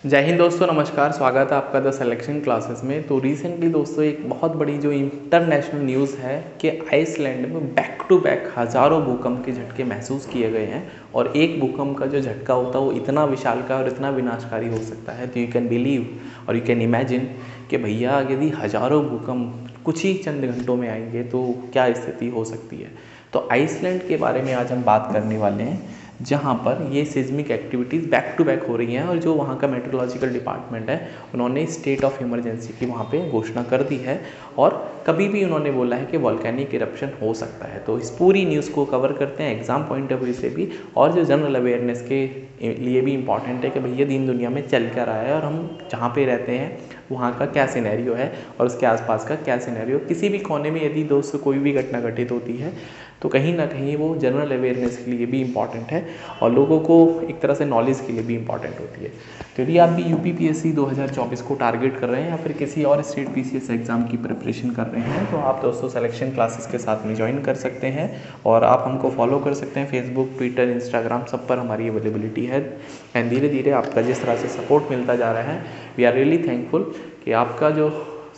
जय हिंद दोस्तों, नमस्कार। स्वागत है आपका द सिलेक्शन क्लासेस में। तो रिसेंटली दोस्तों एक बहुत बड़ी जो इंटरनेशनल न्यूज़ है कि आइसलैंड में बैक टू बैक हज़ारों भूकंप के झटके महसूस किए गए हैं। और एक भूकंप का जो झटका होता है वो इतना विशालकाय और इतना विनाशकारी हो सकता है। तो यू कैन बिलीव और यू कैन इमेजिन कि भैया यदि हज़ारों भूकंप कुछ ही चंद घंटों में आएंगे तो क्या स्थिति हो सकती है। तो आइसलैंड के बारे में आज हम बात करने वाले हैं, जहाँ पर ये seismic activities back to back हो रही हैं और जो वहाँ का मेट्रोलॉजिकल डिपार्टमेंट है उन्होंने स्टेट ऑफ इमरजेंसी की वहाँ पे घोषणा कर दी है। और कभी भी उन्होंने बोला है कि वॉल्केनिक इरप्शन हो सकता है। तो इस पूरी न्यूज़ को कवर करते हैं एग्जाम पॉइंट ऑफ व्यू से भी, और जो जनरल अवेयरनेस के लिए भी इम्पॉर्टेंट है कि भैया दीन दुनिया में चल क्या रहा है और हम जहाँ पे रहते हैं वहाँ का क्या सिनेरियो है और उसके आसपास का क्या सिनेरियो। किसी भी कोने में यदि दोस्त कोई भी घटना घटित होती है तो कहीं ना कहीं वो जनरल अवेयरनेस के लिए भी इम्पॉर्टेंट है और लोगों को एक तरह से नॉलेज के लिए भी इम्पॉर्टेंट होती है। तो यदि आप भी यूपीपीएससी 2024 को टारगेट कर रहे हैं या फिर किसी और स्टेट पीसीएस एग्जाम की प्रिपरेशन कर रहे हैं तो आप दोस्तों सिलेक्शन क्लासेस के साथ में ज्वाइन कर सकते हैं। और आप हमको फॉलो कर सकते हैं फेसबुक, ट्विटर, इंस्टाग्राम, सब पर हमारी अवेलेबिलिटी है। एंड धीरे धीरे आपका जिस तरह से सपोर्ट मिलता जा रहा है, वी आर रियली थैंकफुल कि आपका जो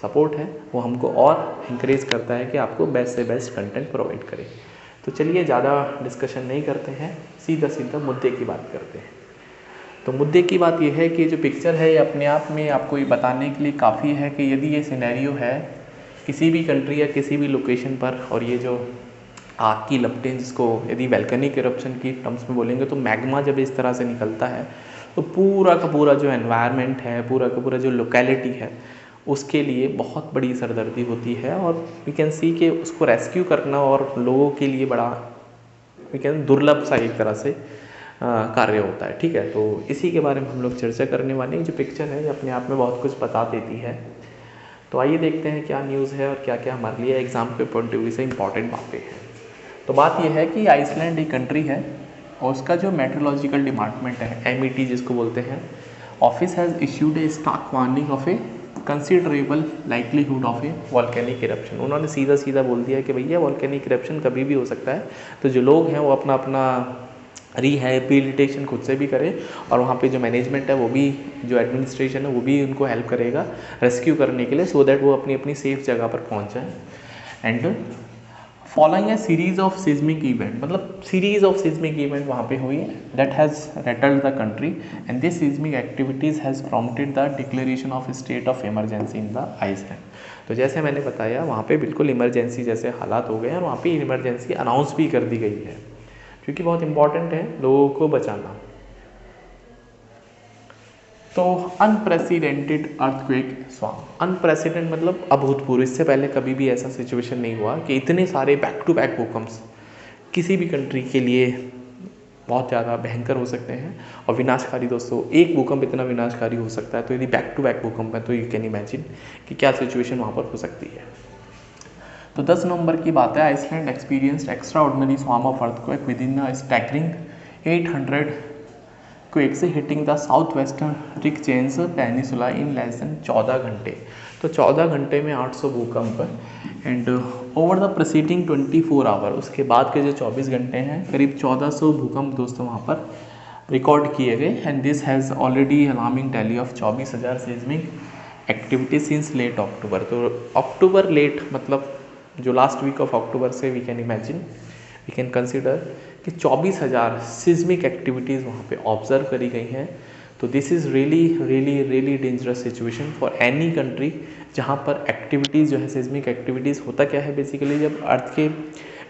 सपोर्ट है वो हमको और इंकरेज करता है कि आपको बेस्ट से बेस्ट कंटेंट प्रोवाइड करें। तो चलिए ज़्यादा डिस्कशन नहीं करते हैं, सीधा सीधा मुद्दे की बात करते हैं। तो मुद्दे की बात यह है कि जो पिक्चर है ये अपने आप में आपको ये बताने के लिए काफ़ी है कि यदि ये सिनेरियो है किसी भी कंट्री या किसी भी लोकेशन पर, और ये जो आग की लपटें जिसको यदि वोल्केनिक इरप्शन की टर्म्स में बोलेंगे तो मैग्मा जब इस तरह से निकलता है तो पूरा का पूरा जो एनवायरनमेंट है, पूरा का पूरा जो लोकेलिटी है, उसके लिए बहुत बड़ी सरदर्दी होती है। और वी कैन सी कि उसको रेस्क्यू करना और लोगों के लिए बड़ा वी कैन दुर्लभ सा एक तरह से कार्य होता है। ठीक है, तो इसी के बारे में हम लोग चर्चा करने वाले हैं। जो पिक्चर है ये अपने आप में बहुत कुछ बता देती है। तो आइए देखते हैं क्या न्यूज़ है और क्या क्या हमारे लिए एग्ज़ाम के पॉइंट ऑफ व्यू से इंपॉर्टेंट बातें हैं। तो बात यह है कि आइसलैंड एक कंट्री है और उसका जो मेट्रोलॉजिकल डिपार्टमेंट है, MET जिसको बोलते हैं, office has issued a stark warning of a considerable likelihood of a volcanic eruption. उन्होंने सीधा सीधा बोल दिया कि भैया वॉल्केनिक इरप्शन कभी भी हो सकता है। तो जो लोग हैं वो अपना अपना रिहैबिलिटेशन खुद से भी करें और वहाँ पे जो मैनेजमेंट है वो भी, जो एडमिनिस्ट्रेशन है वो भी उनको हेल्प करेगा रेस्क्यू करने के लिए, सो दैट वो अपनी अपनी सेफ जगह पर पहुँच जाए। And following a series of seismic event, मतलब सीरीज ऑफ सिज्मिक इवेंट वहाँ पे हुई that has rattled the country and this seismic activities has prompted the declaration of state of emergency in the Iceland. तो जैसे मैंने बताया वहाँ पे बिल्कुल इमरजेंसी जैसे हालात हो गए हैं और वहाँ पे इमरजेंसी अनाउंस भी कर दी गई है, क्योंकि बहुत इंपॉर्टेंट है लोगों को बचाना। तो अनप्रेसिडेंटेड अर्थक्वेक स्वाम, अनप्रेसिडेंट मतलब अभूतपूर्व, इससे पहले कभी भी ऐसा सिचुएशन नहीं हुआ कि इतने सारे बैक टू बैक भूकंप्स किसी भी कंट्री के लिए बहुत ज़्यादा भयंकर हो सकते हैं और विनाशकारी। दोस्तों एक भूकंप इतना विनाशकारी हो सकता है, तो यदि बैक टू बैक भूकंप है तो यू कैन इमेजिन कि क्या सिचुएशन वहाँ पर हो सकती है। तो 10 नवंबर की बात है, Iceland experienced extraordinary swarm of earthquake within a staggering 800 quakes hitting the south western Reykjanes peninsula in less than 14 घंटे। तो 14 घंटे में 800 भूकंप and over the preceding 24 hour, उसके बाद के जो 24 घंटे हैं करीब 1400 भूकंप दोस्तों वहाँ पर रिकॉर्ड किए गए। And this has already alarming tally of 24,000 seismic activity since late October. तो अक्टूबर लेट मतलब जो लास्ट वीक ऑफ अक्टूबर से we can imagine, we can consider कि 24,000 सिज्मिक एक्टिविटीज़ वहाँ पे ऑब्जर्व करी गई हैं। तो this is really really really dangerous situation for any country जहाँ पर एक्टिविटीज़ जो है सिज्मिक एक्टिविटीज़, होता क्या है बेसिकली, जब अर्थ के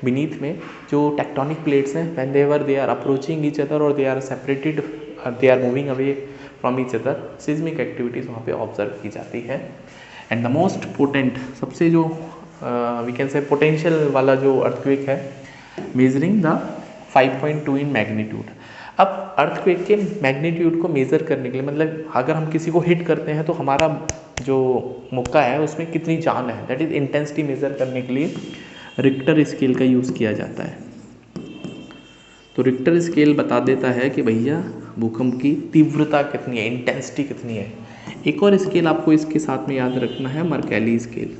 बीनीथ में जो टेक्टोनिक प्लेट्स हैं when they are approaching each other और they are separated, they are moving away from each other, seismic activities वहाँ पे ऑब्जर्व की जाती है। एंड द मोस्ट पोटेंट, सबसे जो वी कैन से पोटेंशियल वाला जो अर्थक्वेक है, मेजरिंग द 5.2 इन मैग्नीट्यूड। अब अर्थक्वेक के मैग्नीट्यूड को मेज़र करने के लिए, मतलब अगर हम किसी को हिट करते हैं तो हमारा जो मुक्का है उसमें कितनी जान है, दैट इज़ इंटेंसिटी मेज़र करने के लिए रिक्टर स्केल का यूज़ किया जाता है। तो रिक्टर स्केल बता देता है कि भैया भूकंप की तीव्रता कितनी है, इंटेंसिटी कितनी है। एक और स्केल आपको इसके साथ में याद रखना है, मर्केली स्केल।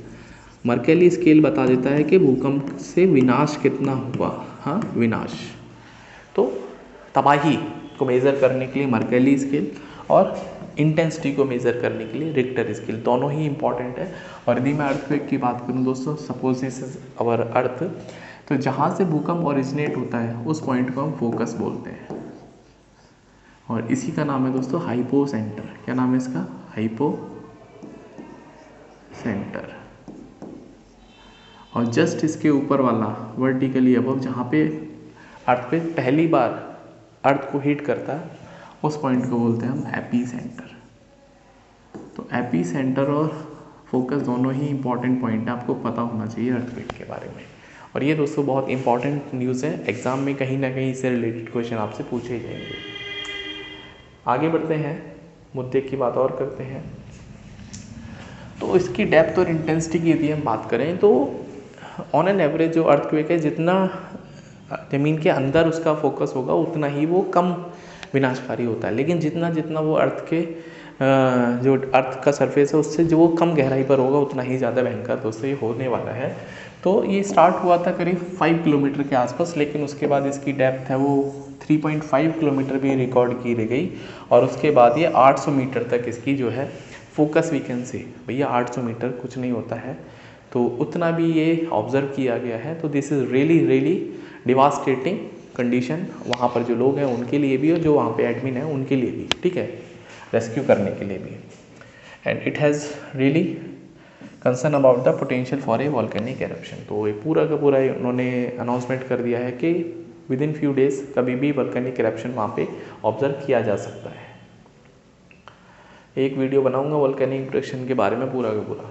मर्केली स्केल बता देता है कि भूकंप से विनाश कितना हुआ। हाँ, विनाश, तो तबाही को मेज़र करने के लिए मर्केली स्केल। और इंटेंसिटी को मेज़र करने के लिए रिक्टर स्केल, दोनों ही इंपॉर्टेंट है। और यदि मैं अर्थक्वेक की बात करूँ दोस्तों, सपोज दिस इज अवर अर्थ, तो जहाँ से भूकंप ओरिजिनेट होता है उस पॉइंट को हम फोकस बोलते हैं, और इसी का नाम है दोस्तों हाइपो सेंटर। क्या नाम है इसका? Hypo centre. और जस्ट इसके ऊपर वाला वर्टिकली अबव, जहाँ पे अर्थक्वेक पहली बार अर्थ को हिट करता है, उस पॉइंट को बोलते हैं हम एपी सेंटर। तो एपी सेंटर और फोकस दोनों ही इंपॉर्टेंट पॉइंट है, आपको पता होना चाहिए अर्थक्वेक के बारे में। और ये दोस्तों बहुत इंपॉर्टेंट न्यूज़ है, एग्जाम में कहीं ना कहीं इससे रिलेटेड क्वेश्चन आपसे पूछे जाएंगे। आगे बढ़ते हैं, मुद्दे की बात और करते हैं। तो इसकी डेप्थ और इंटेंसिटी की यदि हम बात करें तो ऑन एन एवरेज जो अर्थक्वेक है, जितना ज़मीन के अंदर उसका फोकस होगा उतना ही वो कम विनाशकारी होता है, लेकिन जितना जितना वो अर्थ के जो अर्थ का सरफेस है उससे जो वो कम गहराई पर होगा उतना ही ज़्यादा भयंकर दोस्तों ये होने वाला है। तो ये स्टार्ट हुआ था करीब 5 किलोमीटर के आसपास, लेकिन उसके बाद इसकी डेप्थ है वो 3.5 किलोमीटर भी रिकॉर्ड की गई, और उसके बाद ये 800 मीटर तक इसकी जो है फोकस वी कैन सी। भैया 800 मीटर कुछ नहीं होता है, तो उतना भी ये ऑब्जर्व किया गया है। तो this is really devastating condition वहाँ पर जो लोग हैं उनके लिए भी, और जो वहाँ पे एडमिन है उनके लिए भी, ठीक है, रेस्क्यू करने के लिए भी। And it has really concern about the potential for a volcanic eruption. तो ये पूरा का पूरा उन्होंने अनाउंसमेंट कर दिया है कि विद इन फ्यू डेज कभी भी वॉल्केनिक एरप्शन वहाँ पे ऑब्जर्व किया जा सकता है। एक वीडियो बनाऊंगा वॉल्केनिक एरप्शन के बारे में पूरा का पूरा।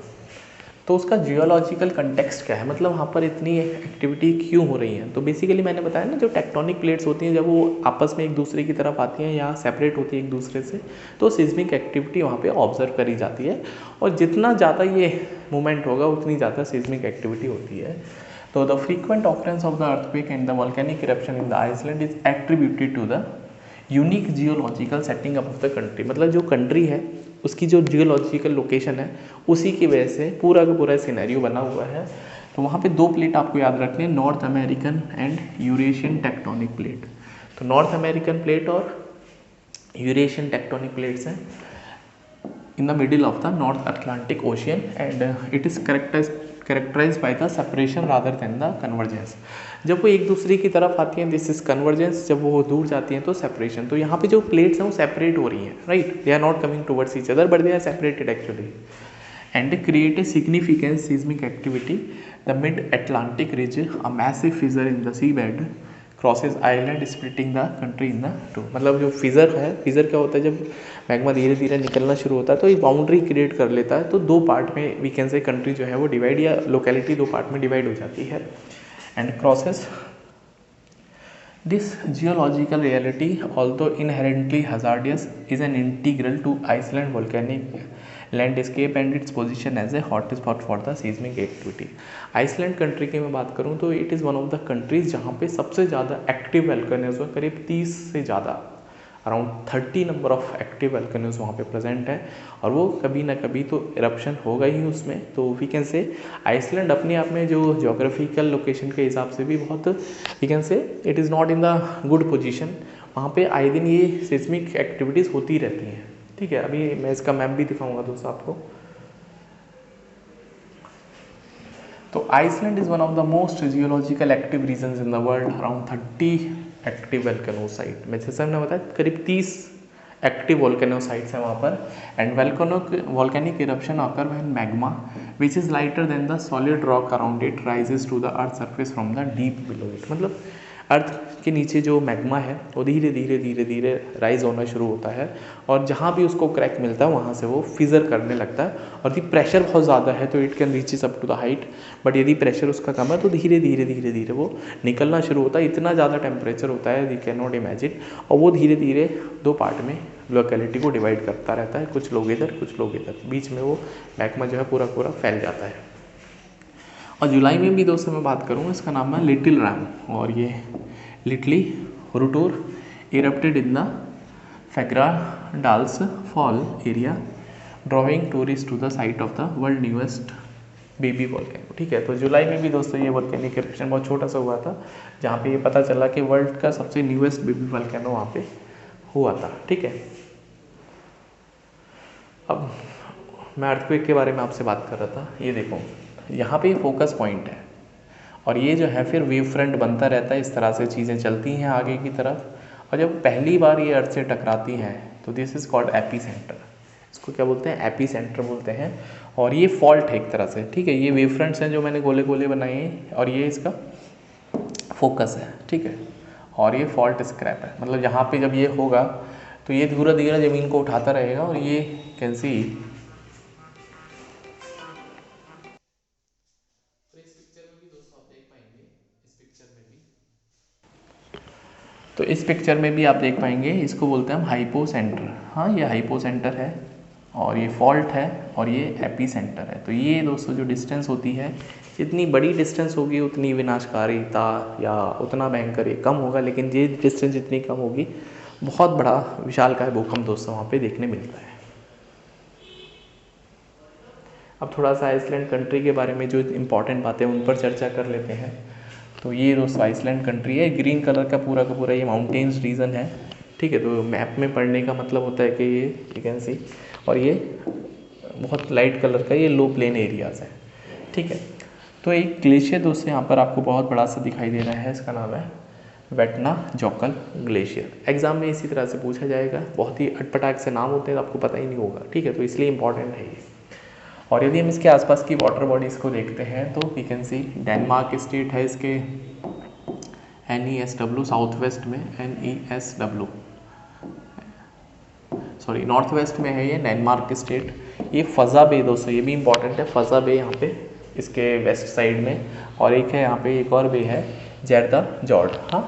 तो उसका जियोलॉजिकल कंटेक्स्ट क्या है, मतलब वहाँ पर इतनी एक्टिविटी क्यों हो रही है। तो बेसिकली मैंने बताया ना, जो टेक्टोनिक प्लेट्स होती हैं जब वो आपस में एक दूसरे की तरफ आती हैं या सेपरेट होती है एक दूसरे से, तो सिस्मिक एक्टिविटी वहाँ पे ऑब्जर्व करी जाती है, और जितना ज़्यादा ये मूवमेंट होगा उतनी ज़्यादा सिस्मिक एक्टिविटी होती है। तो the frequent occurrence of the earthquake and the volcanic eruption in the Iceland is attributed to the unique geological setting up of the country. मतलब जो कंट्री है उसकी जो जियोलॉजिकल लोकेशन है उसी की वजह से पूरा का पूरा सिनेरियो बना हुआ है। तो वहाँ पे 2 प्लेट आपको याद रखनी है, north American and Eurasian tectonic plate. तो नॉर्थ अमेरिकन प्लेट और यूरेशियन टेक्टोनिक प्लेट्स हैं in the middle of the north Atlantic ocean, and it is characterized by the separation rather than the convergence। जब वो एक दूसरे की तरफ आती हैं दिस इज कन्वर्जेंस, जब वो दूर जाती हैं तो सेपरेशन। तो यहाँ पे जो प्लेट्स हैं वो सेपरेट हो रही हैं, right, they are not coming towards each other but they are separated actually, and create a significant seismic activity the mid Atlantic ridge, a massive fissure in the sea bed crosses island splitting the country in the two. मतलब जो फिजर है, फिजर क्या होता है, जब magma धीरे धीरे निकलना शुरू होता है तो ये बाउंड्री क्रिएट कर लेता है, तो 2 पार्ट में वी कैन से कंट्री जो है वो डिवाइड, या लोकेलिटी 2 पार्ट में डिवाइड हो जाती है। And crosses this geological reality although inherently hazardous is an integral to Iceland volcanic landscape and its position as a hot spot for the seismic activity. Iceland country की मैं बात करूं तो it is one of the countries जहां पे सबसे ज़्यादा active volcanoes है, करीब 30 से ज़्यादा, around 30 number of active volcanoes वहाँ पे प्रेजेंट है, और वो कभी ना कभी तो इरप्शन होगा ही उसमें। तो वी कैन से आइसलैंड अपने आप में जो जोग्राफिकल लोकेशन के हिसाब से भी बहुत, we can say it is not in the good position. वहाँ पे आए दिन ये सिस्मिक एक्टिविटीज़ होती रहती हैं, ठीक है। अभी मैं इसका मैप भी दिखाऊंगा दोस्तों आपको। तो Iceland is one of the most geological active regions in the world, around 30 active volcano site में, जैसे हमने बताया करीब 30 एक्टिव वोल्केनो साइट्स हैं वहाँ पर। And volcanic eruption occur when magma which is lighter than the solid rock around it rises to the earth surface from the deep below it. मतलब earth के नीचे जो मैग्मा है वो धीरे धीरे राइज होना शुरू होता है, और जहाँ भी उसको क्रैक मिलता है वहाँ से वो फिजर करने लगता है। और यदि प्रेशर बहुत ज़्यादा है तो it can reaches up to the height, but यदि प्रेशर उसका कम है तो धीरे धीरे वो निकलना शुरू होता है। इतना ज़्यादा टेम्परेचर होता है वी कैन नॉट इमेजिन, और वो धीरे धीरे 2 पार्ट में लोकेलिटी को डिवाइड करता रहता है, कुछ लोग इधर कुछ लोग इधर, बीच में वो मैग्मा जो है पूरा फैल जाता है। और जुलाई में भी दोस्तों मैं बात करूँ, इसका नाम है लिटिल रैम, और ये Litli Hrutur erupted in the Fagradalsfjall area drawing tourist to the site of the world newest baby volcano, ठीक है। तो जुलाई में भी दोस्तों ये वोल्केनिक इरप्शन बहुत छोटा सा हुआ था, जहाँ पे ये पता चला कि वर्ल्ड का सबसे न्यूएस्ट बेबी वोल्केनो वहाँ पे हुआ था, ठीक है। अब मैं अर्थक्वेक के बारे में आपसे बात कर रहा था। ये देखो, यहाँ पे फोकस पॉइंट है और ये जो है फिर वेव फ्रंट बनता रहता है, इस तरह से चीज़ें चलती हैं आगे की तरफ। और जब पहली बार ये अर्थ से टकराती हैं तो this is called AP centre. इसको क्या बोलते हैं? एपी सेंटर बोलते हैं। और ये फॉल्ट है एक तरह से, ठीक है। ये वेव फ्रंट्स हैं जो मैंने गोले गोले बनाए हैं और ये इसका फोकस है, ठीक है। और ये फॉल्ट स्क्रैप है, मतलब यहाँ पे जब ये होगा तो ये धीरे धीरे ज़मीन को उठाता रहेगा और ये कैन सी। इस पिक्चर में भी दोस्तों आप देख पाएंगे, इस पिक्चर में भी, तो इस पिक्चर में भी आप देख पाएंगे, इसको बोलते हैं हम हाइपो सेंटर। हाँ, ये हाइपो सेंटर है और ये फॉल्ट है और ये एपी सेंटर है। तो ये दोस्तों जो डिस्टेंस होती है, जितनी बड़ी डिस्टेंस होगी उतनी विनाशकारिता या उतना भयंकर ये कम होगा, लेकिन ये डिस्टेंस जितनी कम होगी बहुत बड़ा विशालकाय भूकंप दोस्तों वहाँ पे देखने मिलता है। अब थोड़ा सा आइसलैंड कंट्री के बारे में जो इम्पोर्टेंट बातें उन पर चर्चा कर लेते हैं। तो ये दोस्तों आइसलैंड कंट्री है, ग्रीन कलर का पूरा ये माउंटेन्स रीजन है, ठीक है। तो मैप में पढ़ने का मतलब होता है कि ये यू कैन सी, और ये बहुत लाइट कलर का ये लो प्लेन एरियाज़ है, ठीक है। तो एक ग्लेशियर दोस्तों यहाँ पर आपको बहुत बड़ा सा दिखाई दे रहा है, इसका नाम है वेटनाजॉकल ग्लेशियर। एग्जाम में इसी तरह से पूछा जाएगा, बहुत ही अटपटाक से नाम होते हैं तो आपको पता ही नहीं होगा, ठीक है। तो इसलिए इंपॉर्टेंट है ये। और यदि हम इसके आसपास की वाटर बॉडीज़ को देखते हैं तो we can see Denmark state है इसके NESW, साउथ वेस्ट में NESW, सॉरी नॉर्थ वेस्ट में है ये डेनमार्क स्टेट। ये फजा बे दोस्तों, ये भी इंपॉर्टेंट है, फजा बे यहाँ पे इसके वेस्ट साइड में। और एक है यहाँ पे एक और बे है जैरदा जॉर्ड। हाँ,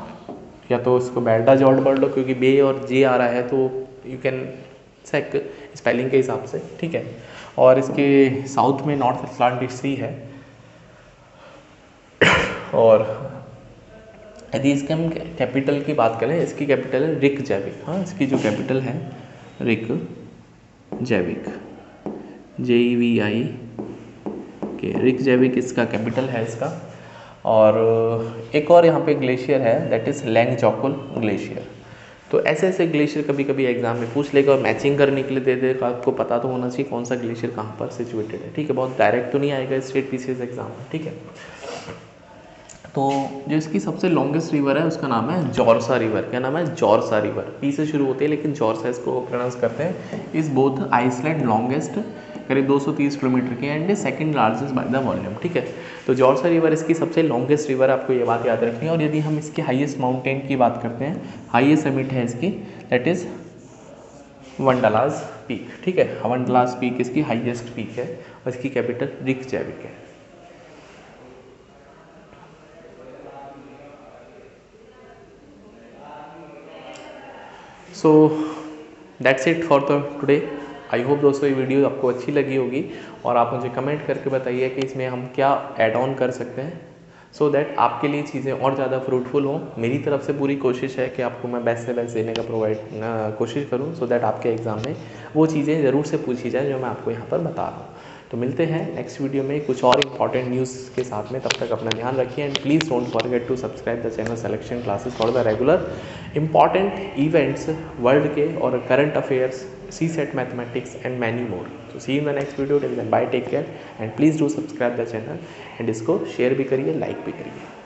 या तो इसको बैरडा जॉर्ड पढ़ लो क्योंकि बे और जे आ रहा है तो यू कैन चेक स्पेलिंग के हिसाब से, ठीक है। और इसके साउथ में नॉर्थ अटलांटिक सी है। और यदि इसके हम कैपिटल की बात करें, इसकी कैपिटल है रिकजैविक। हाँ, इसकी जो कैपिटल है रिकजैविक, JEVI के रिकजैविक इसका कैपिटल है इसका। और एक और यहाँ पे ग्लेशियर है दैट इज़ लैंगजॉकल ग्लेशियर। तो ऐसे ऐसे ग्लेशियर कभी कभी एग्जाम में पूछ लेगा और मैचिंग करने के लिए दे देगा। आपको पता तो होना चाहिए कौन सा ग्लेशियर कहाँ पर सिचुएटेड है, ठीक है। बहुत डायरेक्ट तो नहीं आएगा स्टेट PCS एग्जाम में, ठीक है। तो जो इसकी सबसे लॉन्गेस्ट रिवर है उसका नाम है जॉर्सा रिवर। क्या नाम है? जॉर्सा रिवर। पी से शुरू होती है लेकिन जॉर्सा इसको प्रोनाउंस करते हैं। इस बोथ आइसलैंड लॉन्गेस्ट करीब 230 किलोमीटर की and second largest by the volume, ठीक है। तो जॉर्सा रिवर इसकी सबसे लॉन्गेस्ट रिवर, आपको ये बात याद रखनी है। और यदि हम इसके हाईएस्ट माउंटेन की बात करते हैं, हाईएस्ट समिट है इसकी दैट इज़ वंडालास पीक, ठीक है। वंडालास पीक इसकी हाईएस्ट पीक है और इसकी कैपिटल रिकजैविक है। So that's it for the today. I hope दोस्तों ये वीडियो आपको अच्छी लगी होगी और आप मुझे कमेंट करके बताइए कि इसमें हम क्या ऐड ऑन कर सकते हैं सो दैट आपके लिए चीज़ें और ज़्यादा फ्रूटफुल हों। मेरी तरफ से पूरी कोशिश है कि आपको मैं बेस्ट से बेस्ट देने का कोशिश करूं सो दैट आपके एग्ज़ाम में वो चीज़ें ज़रूर से पूछी जाए जो मैं आपको यहाँ पर बता रहा हूँ। तो मिलते हैं नेक्स्ट वीडियो में कुछ और इंपॉर्टेंट न्यूज़ के साथ में। तब तक अपना ध्यान रखिए and please don't forget to subscribe the channel selection classes for the regular important events world के और current affairs, CSET mathematics and many more. तो see in the next video, till then bye, take care and please do subscribe the channel and इसको share भी करिए, like भी करिए।